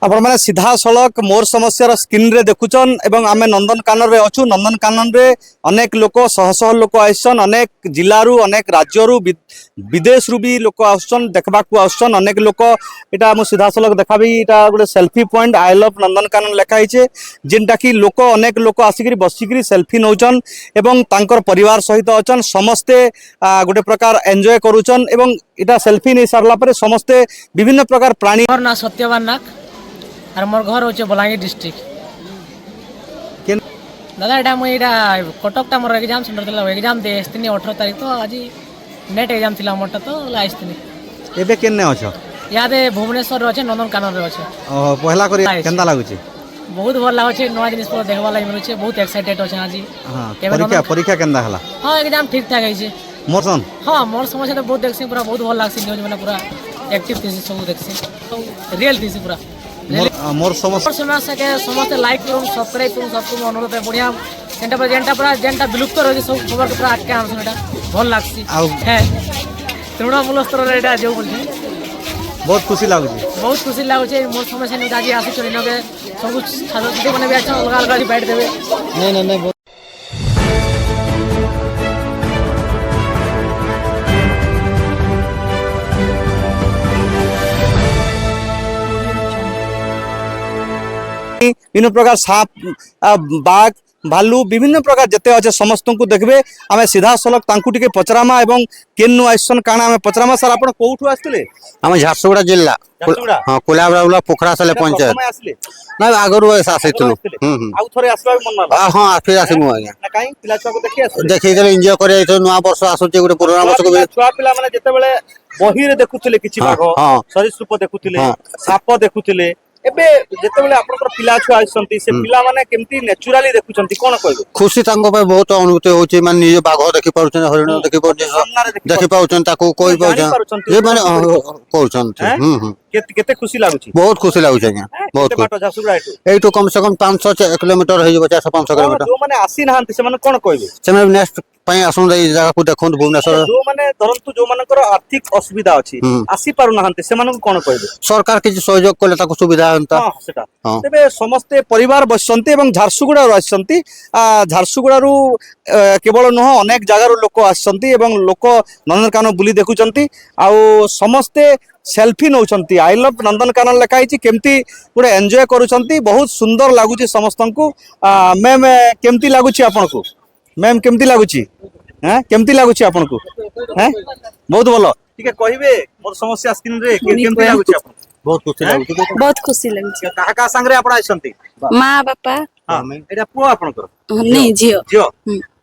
आपण मैंने सीधा सड़क मोर समस्या स्क्रीन रे देखुचन एवं आमे नंदनकानन रे अच्छु। नंदनकानन रे अनेक लोक शह शह लोक आइसन, अनेक जिल्लारू अनेक राज्यरू विदेश रु भी लोक आसन देखबाकू आसन। अनेक लोक इटा मु सीधा सड़क देखाबी इटा गोटे selfie point I love Nandankanan लिखाई छे, जेनटा कि लोक अनेक लोक आसिक बसिक सेल्फी नौचन एवं तांकर परिवार सहित अचन। समस्ते गोटे प्रकार एंजॉय करूचन एवं इटा सेल्फी नहीं सारला परे समस्ते विभिन्न प्रकार प्राणी। मोर ना सत्यवान नाक और मोर घर होचे बलांगीर डिस्ट्रिक्ट। दादा एटा मुई एटा कटक टा मोर एग्जाम सेंटर दिला एग्जाम दे आस्तिनी 18 तारिख तो आज नेट एग्जाम थिला मोरटा तो लाइस्तिनी। एबे केने अछ? यादे भुवनेश्वर रे नंदनकानन रे अछि। पहला करी केंदा लागुची? बहुत भल लागुची, नवा जिनिस पर देखबा लागि मिलुची, बहुत एक्साइटेड अछि आज। हां परीक्षा परीक्षा केंदा हला? हां एग्जाम ठीक ठाक है छी। मोर सन हां मोर समस्या तो बहुत देखसी, पूरा बहुत भल लागसी, न्यूज माने पूरा एक्टिव थी सब देखसी, रियल थी पूरा मोर समस्या के समस्त लाइक करूँ सब्सक्राइब करूँ सबको अनुरोध है। बढ़िया जेनटा विलुप्त रही सब खबर पूरा आटके आनसन एटा भल लागसी है। तृणमूल स्तर रे एटा जो बोलछी बहुत खुशी लागुची, बहुत खुशी लागुची। मोर समस्या न्यूज आज आसी चली नगे सब छात्र माने भी अच्छा अलग अलग बैठ देबे। नहीं नहीं विभिन्न प्रकार साप बाघ भालू विभिन्न प्रकार जिते अच्छे समस्त को देखबे। आम सीधा सलख तांकु टिके पचरामा एवं केनु आइसन काना आम पचरामा। सर आपण कोठु आस्तिले? हम झारसुगुड़ा जिला हां कोलाबरा पोखरा साले पंचायत ना आगरु आसितलु आउ थरे आसबा मन ना हां फिर आसिमु आज्ञा ना काई पिला छुआ को देखि आस देखि गेले एन्जॉय करे एतो नवा वर्ष आसुचे गुटे पुराना वर्ष को छुआ पिला माने जते बेले बही रे देखुथिले किछि बाघ सरीसृप देखुथिले साप देखुथिले, एबे जते बेले आपनकर पिला छुआ आइसंती से पिला माने केमती नेचुरली देखुचंती कोन कहबे? खुशी तांको पे बहुत अनुभूति होची, माने निज बाघ देखि पाउछन, हरिण देखि पाउछन, देखि पाउछन ताको कोइ पाउछन ये माने कहउछन केते खुशी लागुची? बहुत खुशी लागुछ आज्ञा बहुत बाटो झारसुगुड़ा एटू कम से कम 500 किलोमीटर हो जबो 400-500 किलोमीटर। जो माने आसी नाहंती से माने कोन कहबे? से नेक्स्ट पई आसुन दई जगह को देखुन भुवनेश्वर जो माने धरंतु जो मानकर आर्थिक असुविधा अछि आसी पारु नाहंती से माने कोन कहबे? सरकार के सहयोग कले ताको सुविधा हंता। हां सेटा तबे समस्त परिवार बसंती एवं झारसुगुड़ा रो आसंती। झारसुगुड़ा रू केवल न अनेक जगह रो लोक आसंती एवं लोक नंदनकानन बुली देखुचंती आ समस्ते सेल्फी नौचंती। आई लव नंदनकानन लिखाई केमती गोटे एंजॉय करूचंती, बहुत सुंदर लागुची समस्त को। मैम केमती लागुची आपन को? मैम केमती लागुची? हैं केमती लागुची आपन को? हैं बहुत भलो ठीक है कहबे मोर समस्या स्क्रीन रे केमती लागुची आपन? बहुत खुशी लागुची, बहुत खुशी लागुची। काहा का संग रे आपण आइसंती? मां बापा हां एटा पुओ आपनकर? नहीं झियो झियो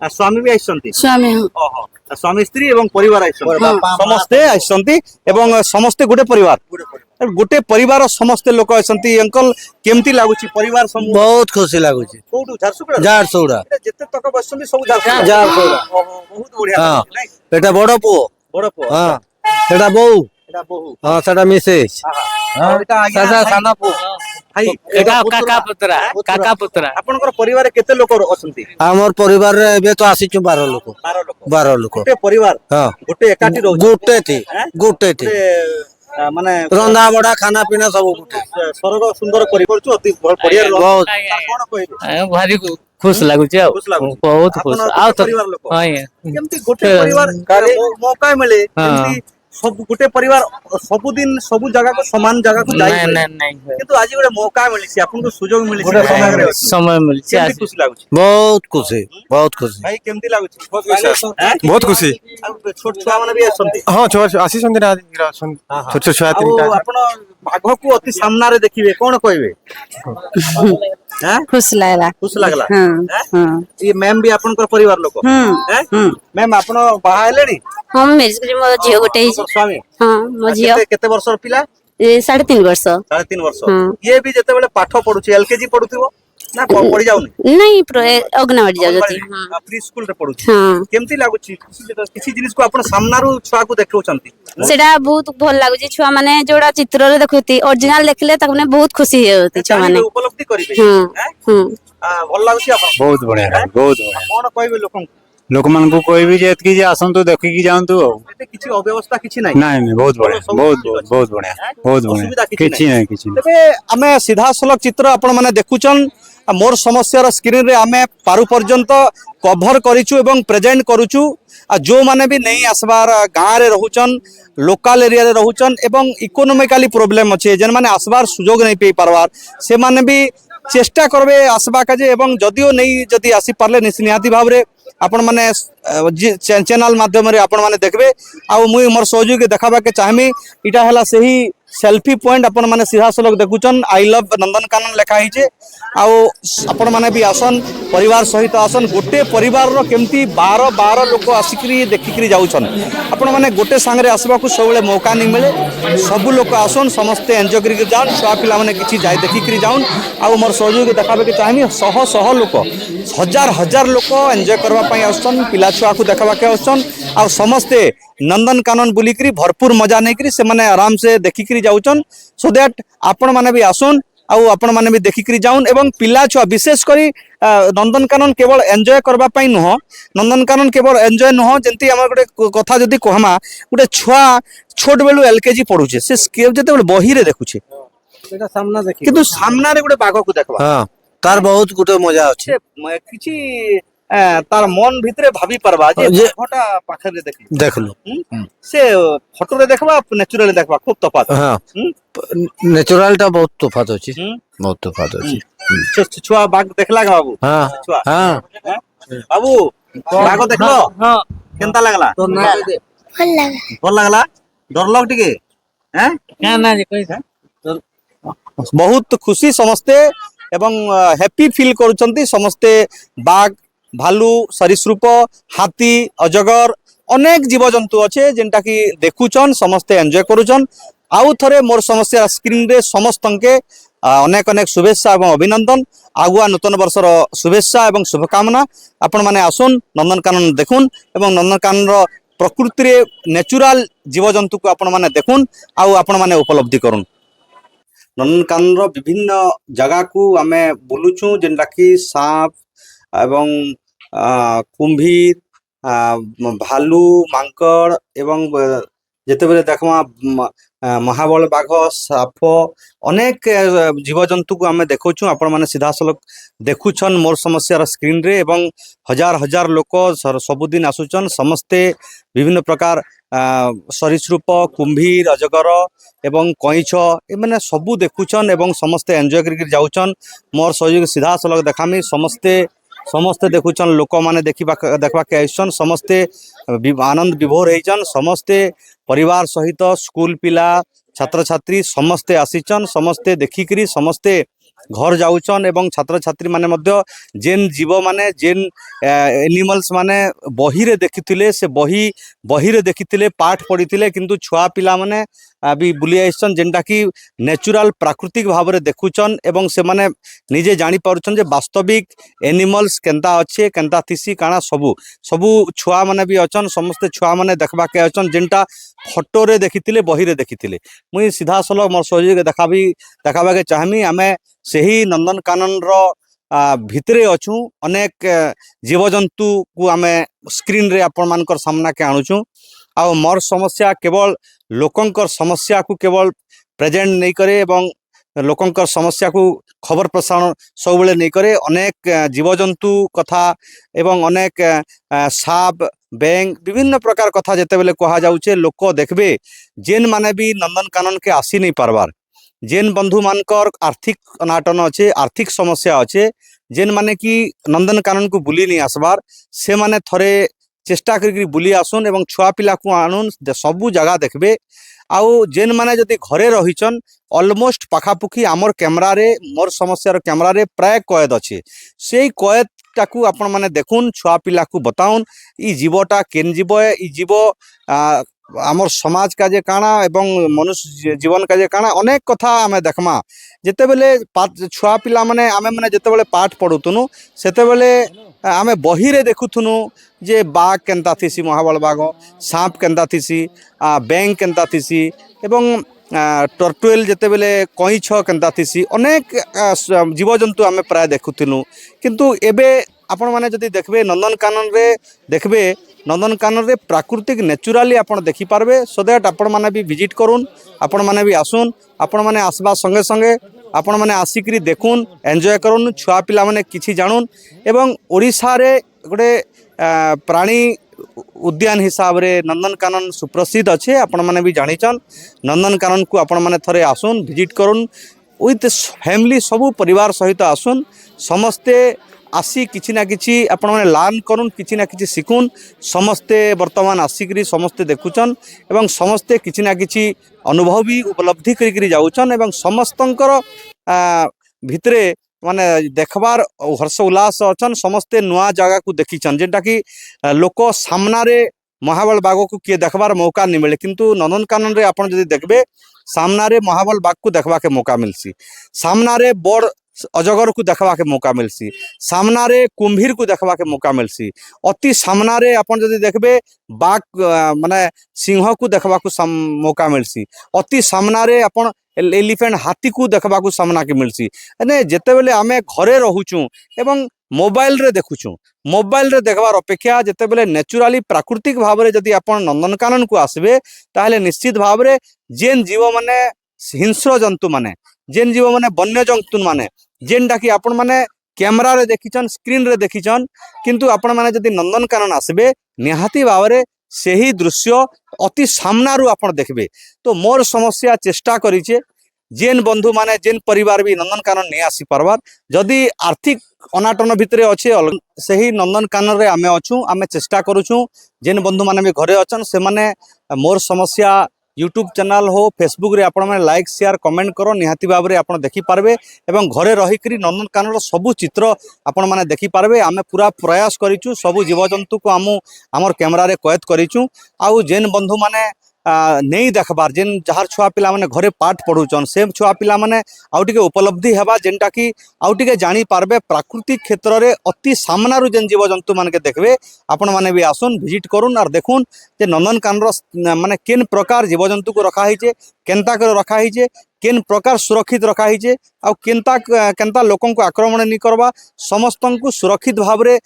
आ स्वामी भी आइसंती? स्वामी हां ओहो स्वामी स्त्री एवं परिवार आइसंती, समस्ते आइसंती एवं समस्ते गोटे परिवार गोटे परिवार समस्ते लोक आइसंती। अंकल केमती लागुची परिवार समूह? बहुत खुशी लागुची। कोठु झारसुगुड़ा? झारसुगुड़ा जते तक बसंती सब झारसुगुड़ा। झारसुगुड़ा बहुत बढ़िया हां नहीं एटा बड़ पुओ बड़ पुओ हां एटा बहू एटा बहु हां सेटा मिसेज हां एटा आगे सासा साना पुओ भाई एटा काका पुत्रा आपनकर परिवार केते लोक असंती? हमर परिवार रे एबे तो आसी 12 लोक 12 लोक गोटे परिवार हां गोटे एकाठी रहउ गुटे थी माने रंधा बड़ा खाना पीना सब गुटे स्वर्ग सुंदर करि परछु अति बढ़िया बहुत कोन कहबे? भारी खुश लागुची आ बहुत खुश आ तो हां केमती गोटे परिवार मौका मिले केमती सब गोटे परिवार सब दिन सब जगह को समान जगह को जाई नहीं किंतु आज गोटे मौका मिलिसी आपन को सुयोग मिलिसी समय मिलछि केमती खुशी लागुची? बहुत खुशी भाई केमती लागुची? बहुत खुशी। छोट छुआ माने भी असंती? हां छोट आसी संदे ना छोट छोट छुआ तीनटा आपण बाघ को अति सामना रे देखिबे कोन कहबे? हैं खुश लागला खुश लागला? हां हां ये मैम भी आपन परिवार लोक हैं मैम आपण बाहा हेलेनी? हम मैरिज करी मो झियो गोटे ही स्वामी हां मो झियो केते वर्षर पिला? 3.5 वर्ष 3.5 वर्ष ये भी जते बेले पाठ पढुची एलकेजी पढुथिबो ना पढी जाउनी? नहीं अंगनवाड़ी जाउती हां प्री स्कूल रे पढुची हां केमती लागुची? किसी जिनिस को आपण सामना रो छुआ को देखौचंती सेडा बहुत भल लागुची। छुआ माने जोडा चित्र रे देखुती ओरिजिनल देखले ताको माने बहुत खुशी होती छुआ माने उपलब्धि करिबे हां भल लागुची आपण? बहुत बढ़िया बहुत बढ़िया कोन कहबे लोकन? लोक मान को कोई भी जेत की आसतु देखिकी जातु एते किछि अव्यवस्था किछि नै नहीं नहीं बहुत बढ़िया बहुत बढ़िया बहुत असुविधा बढ़िया किछि किछि नहीं किछि नहीं तेबे आमे सीधा सलक चित्र आपण माने देखुचन मोर समस्यार स्क्रीन रे आमे पारु पर्यंत कभर करिचु एवं प्रेजेंट करूचु आ जो माने भी नहीं आसबार गाँव रे रहुचन लोकल एरिया रे रहुचन एवं इकोनॉमिकली प्रॉब्लम अच्छे जेन माने आसबार सुजोग नहीं पे पारबार से माने भी चेष्टा करबे आसबा काजे एवं जदियो नहीं जदि आसी पारले निहाती भाव रे आपण माने चैनल माध्यम रे आपण माने देखबे आ मुई मोर सहयोगी देखाबा के चाहमी इटा हला सही सेल्फी पॉइंट आपण माने सीधा सलक देखुचन आई लव नंदनकानन लेखा हिचे आपण माने भी आसन परिवार सहित आसन गोटे परिवार रो केमती 12 लोक आसिकरी देखिकरी जाउछन आपण माने गोटे संगे आसबा को सबले मौका नहीं मिले सब लोक आसन समस्ते एंजॉय करी जान छुआ पिला माने किछि जाय देखिकरी जाउन आ मोर सहयोगी देखाबे के चाहमी शह लोक हजार लोक एंजॉय करबा पई आसन पिला छुआ को देखाबा के आसन आ समस्ते नंदनकानन बुलिकरी भरपूर मजा नहीं करी से माने आराम से देखिकरी जाउछन सो दैट आपण माने भी आसन आउ आपण माने भी देखिकरी जाउन एवं पिला छुआ विशेष करी नंदनकानन केवल एंजॉय करबा पई नुह नंदनकानन केवल एंजॉय नुह जेंती हमर गोटे कथा जदी कहमा गोटे छुआ छोट बेलु एलकेजी पढुछे से जते बेले बही रे देखुछे सेटा सामना देखि किंतु सामना रे गोटे बाघ को देखबा हां तार बहुत गुटे मजा अछि किछि तार मन भितरे भाभी परबा जे फोटा पाखर रे देखि देखलु से फोटो रे देखबा नेचुरली देखबा खूब तफात हां नेचुरल टा बहुत तफात अछि बहुत तफात अछि छुआ बाघ देखला का बाबू हां छुआ हां बाबू बाघ देखलो हां केनता लागला तो ना भल लागला डर लग टिके हैं क्या ना जे कहि बहुत खुशी समस्ते एवं हैप्पी फील करूछंती समस्ते बाघ भालू सरीसृप हाथी अजगर अनेक जीवजंतु अच्छे जेनटा कि देखुचन समस्ते एंजॉय करूचन आउ थरे मोर समस्या स्क्रीन रे समस्तंके अनेक अनेक शुभेच्छा एवं अभिनंदन आगुआ नूतन वर्षर शुभेच्छा एवं शुभकामना आपण माने आसुन नंदनकानन देखुन एवं नंदनकानन रो प्रकृति रे नेचुरल जीवजंतु को आपण माने देखुन आउ आपण माने उपलब्धि करुन नंदनकानन रो विभिन्न जगह को आमे बुलुछु जेनटा कि सांप एवं कुंभीर भालू मांकड़ एवं जिते बेले देखमा महाबल बाघ साप अनेक जीवजंतु को आमे देखुछु आपण माने सीधा सलक देखुछन मोर समस्या स्क्रीन रे एवं हजार लोक सबुदिन आसुचन समस्ते विभिन्न प्रकार सरीसृप कुंभीर अजगर एवं कईछ ए माने सबु देखुछन एवं समस्ते एंजॉय करके जाउछन मोर सहयोग सीधा सलक देखामी समस्ते देखुचन लोक माने देखबा के आइसन समस्ते आनंद विभोर होइचन समस्ते परिवार सहित स्कूल पिला छात्र छात्री समस्ते आसीचन समस्ते देखिकरी समस्ते घर जाउचन एवं छात्र छात्री माने मध्य जेन जीव माने जेन एनिमल्स माने बही रे देखिथिले से बही रे देखिथिले पाठ पढ़िथिले किंतु छुआ पिला माने अभी बुली आइसन जेनटा कि नेचुरल प्राकृतिक भाव रे देखुचन एवं से माने निजे जानि पारुचन जे वास्तविक एनिमल्स केनता अच्छे केनता थिसी काना सबु छुआ माने भी अचन समस्त छुआ माने देखबा के अचन जेनटा फोटो रे देखिथिले बही रे देखिथिले मुई सीधा सलक मोर सहयोग देखाबा के चाहमी आमे सेही नंदनकानन रो भितरे अछु अनेक जीवजंतु को आमे स्क्रीन रे आपण मानकर सामना के आणुछु आ मोर समस्या केवल लोकंकर समस्या को केवल प्रेजेंट नहीं करे एवं लोकंकर समस्या को खबर प्रसारण सब बेले नहीं करे अनेक जीवजंतु कथा एवं अनेक साप बैंग विभिन्न प्रकार कथा जेते बेले कहा जाउछे लोक देखबे जेन माने भी नंदनकानन के आसी नहीं पारबार जेन बंधु मानकर आर्थिक अनाटन अच्छे आर्थिक समस्या अच्छे जेन माने कि नंदनकानन को बुली नहीं आसबार से माने थरे चेष्टा करके बुली आसुन एवं छुआ पिला को आणुन सबू जगह देखबे आउ जेन माने जदि घरे रहिचन ऑलमोस्ट पाखापुखी आमर कैमरा रे मोर समस्या रो कैमरा रे प्राय कैद अच्छे से कैद टाकू आपण माने देखुन छुआ पिला को बताउन ई जीवटा केन जीव ई जीव आमर समाज का जे काना एवं मनुष्य जीवन का जे काना अनेक कथा आमे देखमा जेते बेले छुआ पिला माने आमे माने जेते बेले पाठ पढुतुनु सेते बेले आमे बही रे देखुथुनु जे बाघ केनता थिसी महाबल बाघ सांप केनता थिसी बैंग केनता थिसी एवं टर्टुएल जेते बेले कईछ केनता थिसी अनेक जीवजंतु आमे प्राय देखुथुनु किंतु एबे आपण माने जदि देखबे नंदनकानन रे देखबे नंदनकानन रे प्राकृतिक नेचुराली आपण देखि पारबे सो दैट आपण माने भी विजिट करूँ आपण माने भी आसुन आपण माने आसबा संगे संगे आपण माने आसिकरी देखुन एंजॉय करूँ छुआ पिला माने किछि जानुन एवं ओडिशा रे गोटे प्राणी उद्यान हिसाब रे नंदनकानन सुप्रसिद्ध अच्छे आपण माने भी जानिछन नंदनकानन को आपण माने थरे आसुन विजिट करूँ विथ फैमिली सबू परिवार सहित आसुन समस्ते आसी किछि ना किछि आपण माने लर्न करूँ किछि ना किछि शिखुन समस्ते वर्तमान आसिकरी समस्ते देखुचन एवं समस्ते किछि ना किछि अनुभव भी उपलब्धि करिकरी जाउचन एवं समस्तंकर भितरे माने देखबार हर्ष उल्लास अछन समस्ते नुआ जगह को देखिछन जेटा कि लोक सामना रे महाबल बाग को किए देखबार मौका नहीं मिले किंतु नंदनकानन रे आपण जदि देखबे सामना रे महाबल बाग को देखबा के मौका मिलसी सामना रे बड़ अजगर को देखबा के मौका मिलसी सामना रे कुंभीर को देखबा के मौका मिलसी अति सामना रे आपण जदि देखबे बाघ माने सिंह को देखबा को मौका मिलसी अति सामना रे आपण एलिफेंट हाथी को देखबा को सामना के मिलसी ने जेते बेले आमे घरे रहूचू एवं मोबाइल रे देखुचू मोबाइल रे देखबार अपेक्षा जेते बेले नेचुराली प्राकृतिक भाव रे जदि आपण नंदनकानन को आसबे ताहले निश्चित भाव रे जेन जीव माने हिंस्र जंतु माने जेन जीव माने वन्य जंतु माने जेनटा कि आपण माने कैमरा रे देखिछन स्क्रीन रे देखिछन किंतु आपण माने जदि नंदनकानन आसबे निहाती भाव रे सेही दृश्य अति सामनारू आपण देखबे तो मोर समस्या चेष्टा करिचे जेन बंधु माने जेन परिवार भी नंदनकानन नहीं आसी पारबार जदि आर्थिक अनाटन भितरे अच्छे सही नंदनकानन रे आमे अछु आमे चेष्टा करूछु जेन बंधु माने भी घरे अछन से माने मोर समस्या यूट्यूब चैनल हो फेसबुक रे आपण माने लाइक शेयर कमेंट करो निहाती भाव रे आपण देखि पारबे एवं घरे रही करी नंदनकानन रो सबु चित्र आपण माने देखि पारबे आमे पूरा प्रयास करिछु सबु जीवजंतु को आमर कैमरा रे कैद करिछु आउ जेन बंधु माने नहीं देखबार जेन जहार छुआ पिला माने घरे पाठ पढ़ुचन से छुआ पिला माने आउ टिके उपलब्धि हेबा जेनटा कि आउ टिके जानी पारबे प्राकृतिक क्षेत्र रे अति सामनारू जेन जीवजंतु मान के देखबे आपण माने भी आसुन विजिट करूँ और देखुन जे नंदनकानन माने केन प्रकार जीवजंतु को रखा हिचे केनता कर रखा हिचे केन प्रकार सुरक्षित रखा हिचे आ केनता लोकन को आक्रमण नहीं करबा समस्त को सुरक्षित भाव रे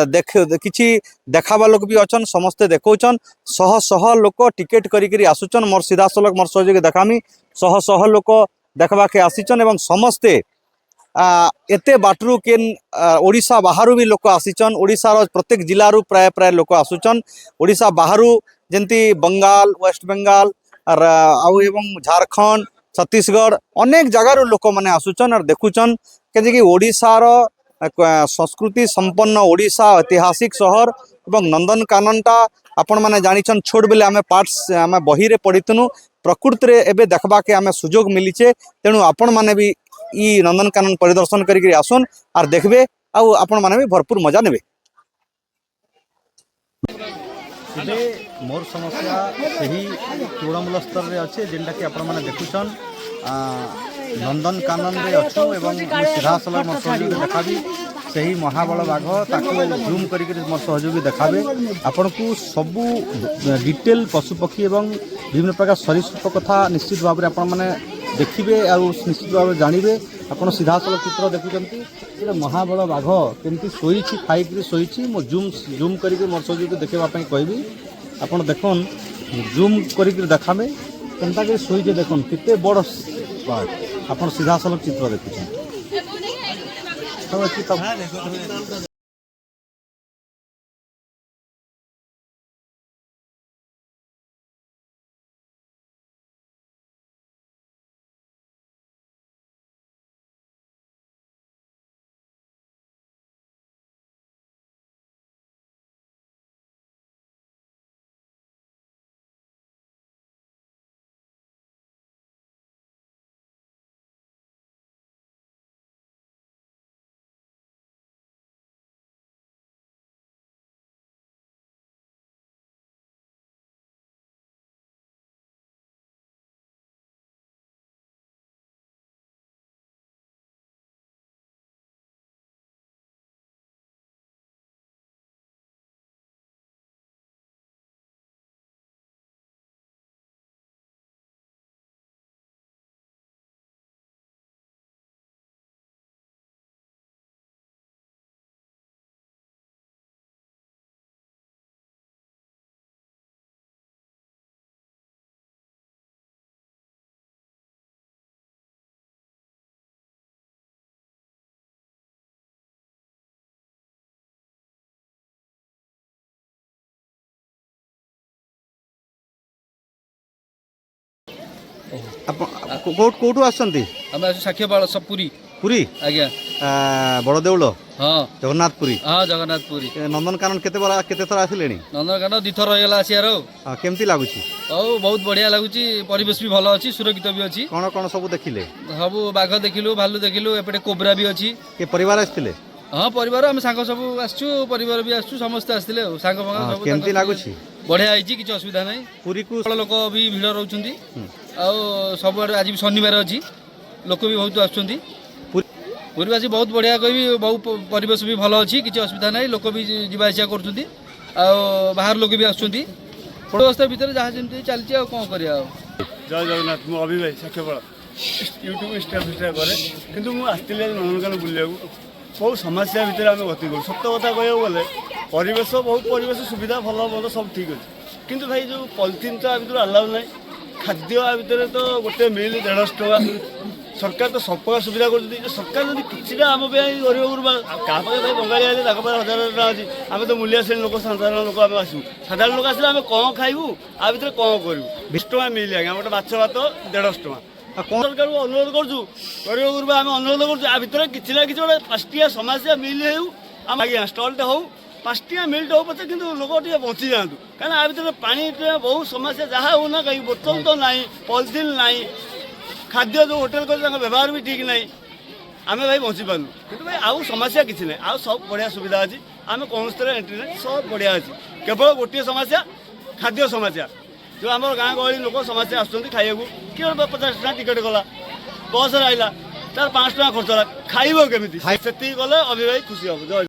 देख किछि देखाबा लोक भी अछन समस्ते देखौछन शह शह लोक टिकेट करी आसुचन मोर सीधा सलक मोर सहयोगी देखामी शह शह लोक देखबा के आसीचन एवं समस्ते एते बाटरू केन ओडिशा बाहरु भी लोक आसीचन ओडिशा प्रत्येक जिल्लारू प्राय प्राय लोक आसुचन ओडिशा बाहरु जेंती बंगाल वेस्ट बंगाल आउ एवं झारखंड छत्तीसगढ़ अनेक जगार लोक मैंने आसुचन और देखुचन कि ओडिशार संस्कृति संपन्न ओडिशा ऐतिहासिक शहर एवं नंदनकाननटा आपण माने जानिछन छोट बेले आमे पार्ट्स आमे बही रे पढ़ितनु प्रकृति रे एबे देखबा के आमे सुजोग मिलिचे तेणु आपण माने भी ई नंदनकानन परिदर्शन करी आसुन और देखबे आउ आपण माने भी भरपूर मजा नेबे इबे मोर समस्या सही तृणमूल स्तर रे अच्छे जेनटा कि आपण माने देखुछन नंदनकानन रे अच्छु एवं सीधा सलग मोर सहयोगी देखाबी सही महाबल बाघ ताको जूम करिक मोर सहयोगी देखाबे आपण को सबू डिटेल पशुपक्षी एवं विभिन्न प्रकार सरीसृप कथा निश्चित भाव में आपण माने देखिबे और निश्चित भाव में जानवे आपण सीधा सलग चित्र देखुचंती महाबल बाघ केमती शोइछि खाइकरी शोइछि मो जूम करिक मोर सहयोगी देखेबा पई कहबी आपण देखुन जूम करिक देखाबे केनता के शोइजे देखुन केते बड़ आपण सीधा सलग चित्र देखुछन କୋଉଠୁ ଆସୁଛନ୍ତି ଆମେ ଆସୁ ସାକ୍ଷୀପାଳ ସବୁ ପୁରୀ ପୁରୀ ଆଜ୍ଞା ବଡ଼ ଦେଉଳ ହଁ ଜଗନ୍ନାଥ ପୁରୀ ହଁ ଜଗନ୍ନାଥ ପୁରୀ ନନ୍ଦନକାନନ କେତେ ଥର ଆସିଲେଣି ନନ୍ଦନକାନନ 2 ଥର ହେଇଗଲା ଆସିବାର ଆଉ କେମିତି ଲାଗୁଛି ଆଉ ବହୁତ ବଢିଆ ଲାଗୁଛି ପରିବେଶ ବି ଭଲ ଅଛି ସୁରକ୍ଷିତ ବି ଅଛି କଣ କଣ ସବୁ ଦେଖିଲେ ସବୁ ବାଘ ଦେଖିଲୁ ଭାଲୁ ଦେଖିଲୁ ଏପଟେ କୋବ୍ରା ବି ଅଛି କିଏ ପରିବାର ଆସିଥିଲେ ହଁ ପରିବାର ଆମେ ସାଙ୍ଗ ସବୁ ଆସିଛୁ ପରିବାର ବି ଆସିଛୁ ସମସ୍ତେ ଆସିଥିଲେ ଆଉ ସାଙ୍ଗ ଫାଙ୍ଗ ସବୁ କେମିତି ତାଙ୍କ ଲାଗୁଛି ବଢିଆ ହେଇଛି କିଛି ଅସୁବିଧା ନାହିଁ ପୁରୀକୁ ଲୋକ ବି ଭିଡ଼ ରହୁଛନ୍ତି ଆଉ ସବୁଆଡେ ଆଜି ବି ଶନିବାର ଅଛି ଲୋକ ବି ବହୁତ ଆସୁଛନ୍ତି ପୁରୀବାସୀ ବହୁତ ବଢିଆ କହିବି ବହୁତ ପରିବେଶ ବି ଭଲ ଅଛି କିଛି ଅସୁବିଧା ନାହିଁ ଲୋକ ବି ଯିବା ଆସିବା କରୁଛନ୍ତି ଆଉ ବାହାର ଲୋକ ବି ଆସୁଛନ୍ତି ବ୍ୟବସ୍ଥା ଭିତରେ ଯାହା ଯେମିତି ଚାଲିଛି ଆଉ କ'ଣ କରିବା ଆଉ ଜୟ ଜଗନ୍ନାଥ ମୁଁ ଅଭିଭାଇ ସାକ୍ଷୀପାଳ ୟୁଟ୍ୟୁବ ଇନଷ୍ଟା କରେ କିନ୍ତୁ ମୁଁ ଆସିଥିଲି ନନ୍ଦନକାନନ ବୁଲିବାକୁ ବହୁତ ସମସ୍ୟା ଭିତରେ ଆମେ ଗତି କରୁ ସତ କଥା କହିବାକୁ ଗଲେ ପରିବେଶ ସୁବିଧା ଭଲ ଭଲ ସବୁ ଠିକ୍ ଅଛି କିନ୍ତୁ ଭାଇ ଯେଉଁ ପଲିଥିନ୍ ତ ଆ ଭିତରୁ ଆଲାଉ ନାହିଁ ଖାଦ୍ୟ ଆ ଭିତରେ ତ ଗୋଟେ ମିଲ୍ 150 ଟଙ୍କା ସରକାର ତ ସବୁ ପ୍ରକାର ସୁବିଧା କରୁଛନ୍ତି ସରକାର ଯଦି କିଛିଟା ଆମ ପାଇଁ ଗରିବ ଗୁରୁବା କାହା ପାଖରେ ଭାଇ ବଙ୍ଗାଳୀ ଆସିଲେ ତାଙ୍କ ପାଖରେ 1000 ଟଙ୍କା ଅଛି ଆମେ ତ ମୂଲ୍ୟ ଶ୍ରେଣୀ ଲୋକ ସାଧାରଣ ଲୋକ ଆମେ ଆସିବୁ ସାଧାରଣ ଲୋକ ଆସିଲେ ଆମେ କ'ଣ ଖାଇବୁ ଆ ଭିତରେ କ'ଣ କରିବୁ 20 ଟଙ୍କା ମିଲ୍ ଆଜ୍ଞା ଗୋଟେ ମାଛ ଭାତ 150 ଟଙ୍କା ସରକାରକୁ ଅନୁରୋଧ କରୁଛୁ ଗରିବ ଗୁରୁବା ଆମେ ଅନୁରୋଧ କରୁଛୁ ଆ ଭିତରେ କିଛି ନା କିଛି ଗୋଟେ 5ଟିଆ ସମସ୍ୟା ମିଲ୍ ହେଉ ଆମ ଆଜ୍ଞା ଷ୍ଟଲ୍ଟେ ହଉ 5ଟିଆ ମିଲ୍ଟେ ହଉ ପଛେ କିନ୍ତୁ ଲୋକ ଟିକେ ବଞ୍ଚି ଯାଆନ୍ତୁ କାରଣ ଆ ଭିତରେ ପାଣି ବହୁତ ସମସ୍ୟା ଯାହା ହଉ ନା କାହିଁକି ବୋତଲ ତ ନାହିଁ ପଲିଥିନ୍ ନାହିଁ ଖାଦ୍ୟ ଯେଉଁ ହୋଟେଲ କରି ତାଙ୍କ ବ୍ୟବହାର ବି ଠିକ୍ ନାହିଁ ଆମେ ଭାଇ ବଞ୍ଚିପାରୁନୁ କିନ୍ତୁ ଭାଇ ଆଉ ସମସ୍ୟା କିଛି ନାହିଁ ଆଉ ସବୁ ବଢ଼ିଆ ସୁବିଧା ଅଛି ଆମେ କୌଣସିଥିରେ ଏଣ୍ଟ୍ରି ନାହିଁ ସବୁ ବଢ଼ିଆ ଅଛି କେବଳ ଗୋଟିଏ ସମସ୍ୟା ଖାଦ୍ୟ ସମସ୍ୟା ଯେଉଁ ଆମର ଗାଁ ଗହଳି ଲୋକ ସମସ୍ୟା ଆସୁଛନ୍ତି ଖାଇବାକୁ କିଏ 50 ଟଙ୍କା ଟିକେଟ୍ ଗଲା ବସ୍ରେ ଆଇଲା ତାର 5 ଟଙ୍କା ଖର୍ଚ୍ଚ ହେଲା ଖାଇବ କେମିତି ସେତିକି ଗଲେ ଅଭିଭାଇ ଖୁସି ହେବ ଜୟ